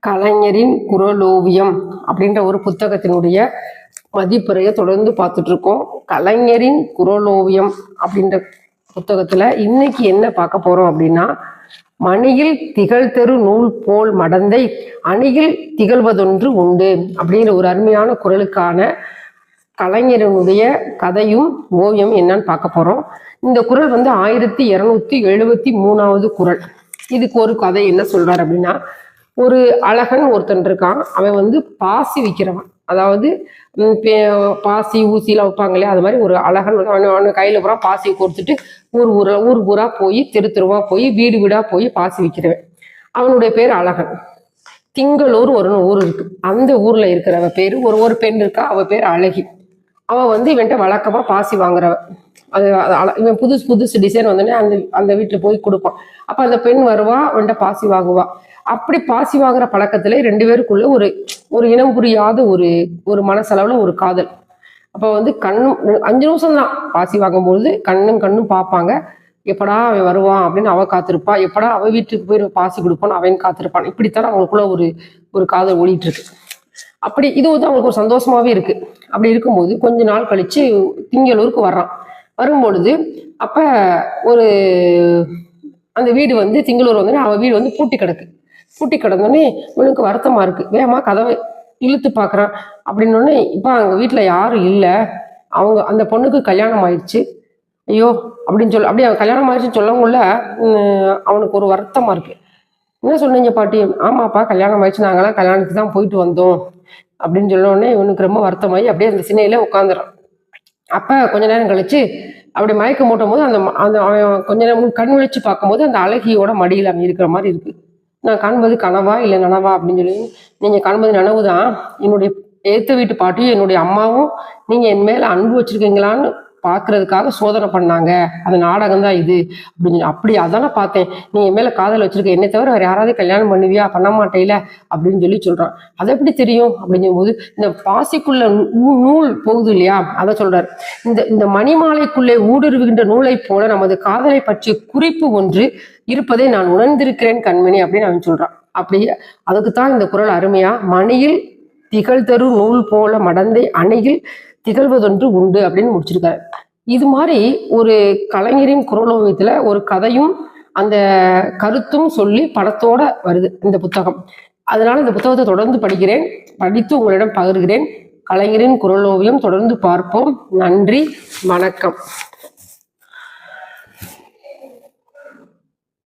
கலைஞரின் குறளோவியம் அப்படின்ற ஒரு புத்தகத்தினுடைய மதிப்புரையை தொடர்ந்து பார்த்துட்டு இருக்கோம். கலைஞரின் குறளோவியம் அப்படின்ற புத்தகத்துல இன்னைக்கு என்ன பார்க்க போறோம் அப்படின்னா, மணியில் திகழ்தரு நூல் போல் மடந்தை அணியில் திகழ்வதொன்று உண்டு அப்படிங்கிற ஒரு அருமையான குறளுக்கான கலைஞரனுடைய கதையும் ஓவியம் என்னன்னு பார்க்க போறோம். இந்த குறள் 1273வது குறள். இதுக்கு ஒரு கதை என்ன சொல்றாரு அப்படின்னா, ஒரு அழகன் ஒருத்தன் இருக்கான். அவன் பாசி விற்கிறவன். அதாவது பாசி ஊசிலாம் வைப்பாங்க இல்லையா, அது மாதிரி ஒரு அழகன் அவன் கையில பூரா பாசியை கொடுத்துட்டு ஊர் ஊரா போய் தெருவா போய் வீடு வீடா போய் பாசி விற்கிறவன். அவனுடைய பேர் அழகன். திங்களூர் ஒரு ஊர் இருக்கு. அந்த ஊர்ல இருக்கிறவ பேரு ஒரு பெண் இருக்கா, அவ பேர் அழகி. அவ இவன்ட்ட வழக்கமா பாசி வாங்குறவ. இவன் புதுசு டிசைன் வந்தோடனே அந்த வீட்டுல போய் கொடுப்பான். அப்ப அந்த பெண் வருவா, அவன்கிட்ட பாசி வாங்குவா. அப்படி பாசி வாங்குற பழக்கத்துல 2 பேருக்குள்ள ஒரு இனம் புரியாத ஒரு மனசளவுல ஒரு காதல். அப்ப கண்ணும் 5 நிமிஷம் தான் பாசி வாங்கும்பொழுது கண்ணும் பார்ப்பாங்க. எப்படா அவன் வருவான் அப்படின்னு அவ காத்திருப்பா. எப்படா அவ வீட்டுக்கு போய் பாசி கொடுப்பான்னு அவன் காத்திருப்பான். இப்படித்தான் அவங்களுக்குள்ள ஒரு காதல் ஓடிட்டு இருக்கு. அப்படி இது அவங்களுக்கு ஒரு சந்தோஷமாவே இருக்கு. அப்படி இருக்கும்போது கொஞ்ச நாள் கழிச்சு திங்களூருக்கு வர்றான். வரும்பொழுது அப்ப அந்த வீடு திங்களூர் அவ வீடு பூட்டி கிடக்கு. பூட்டி கிடந்தோடனே இவனுக்கு வருத்தமா இருக்கு. வேகமா கதவை இழுத்து பாக்குறான். அப்படின்னோடனே இப்ப அங்க வீட்டுல யாரும் இல்லை, அந்த பொண்ணுக்கு கல்யாணம் ஆயிடுச்சு. ஐயோ அப்படின்னு அப்படியே அவன் கல்யாணம் ஆயிடுச்சுன்னு சொல்லவும்ல அவனுக்கு ஒரு வருத்தமா இருக்கு. என்ன சொன்னீங்க பாட்டி? ஆமாப்பா கல்யாணம் ஆயிடுச்சு, நாங்கெல்லாம் கல்யாணத்துக்கு தான் போயிட்டு வந்தோம் அப்படின்னு சொன்ன உடனே இவனுக்கு ரொம்ப வருத்தமாயி அப்படியே அந்த சினையில உட்காந்துறான். அப்ப கொஞ்ச நேரம் கழிச்சு அப்படி மயக்கம் மூட்டும் போது அந்த அவன் கொஞ்ச நேரம் கண் விழிச்சு பார்க்கும்போது அந்த அழகியோட மடியில் அவன் இருக்கிற மாதிரி இருக்கு. நான் காண்பது கனவா இல்லை நனவா அப்படின்னு சொல்லி, நீங்க காண்பது நனவுதான். என்னுடைய ஏத்த வீட்டு பாட்டியும் என்னுடைய அம்மாவும் நீங்க என் மேல அன்பு வச்சிருக்கீங்களான்னு பாக்குறதுக்காக சோதனை பண்ணாங்க. அது நாடகம் தான் இது அப்படின்னு. அப்படி அதான பார்த்தேன், நீ என் மேல காதல் வச்சிருக்க, என்னை தவிர வேற யாராவது கல்யாணம் பண்ணுவியா? பண்ண மாட்டேல அப்படின்னு சொல்றான். அது எப்படி தெரியும் அப்படிங்கும் போது, இந்த பாசிக்குள்ள நூல் போகுது இல்லையா, அதை சொல்றாரு. இந்த மணிமாலைக்குள்ளே ஊடுருவுகின்ற நூலை போல நமது காதலை பற்றிய குறிப்பு ஒன்று இருப்பதை நான் உணர்ந்திருக்கிறேன் கண்மணி அப்படின்னு அவன் சொல்றான். அப்படி அதுக்குத்தான் இந்த குறள் அருமையா, மணியில் திகழ்தரு நூல் போல மடந்தை அணையில் திகழ்வதொன்று உண்டு அப்படின்னு முடிச்சிருக்காரு. இது மாதிரி ஒரு கலைஞரின் குறளோவியத்துல ஒரு கதையும் அந்த கருத்தும் சொல்லி படத்தோட வருது இந்த புத்தகம். அதனால இந்த புத்தகத்தை தொடர்ந்து படித்து உங்களிடம் பகிர்கிறேன். கலைஞரின் குறளோவியம் தொடர்ந்து பார்ப்போம். நன்றி, வணக்கம்.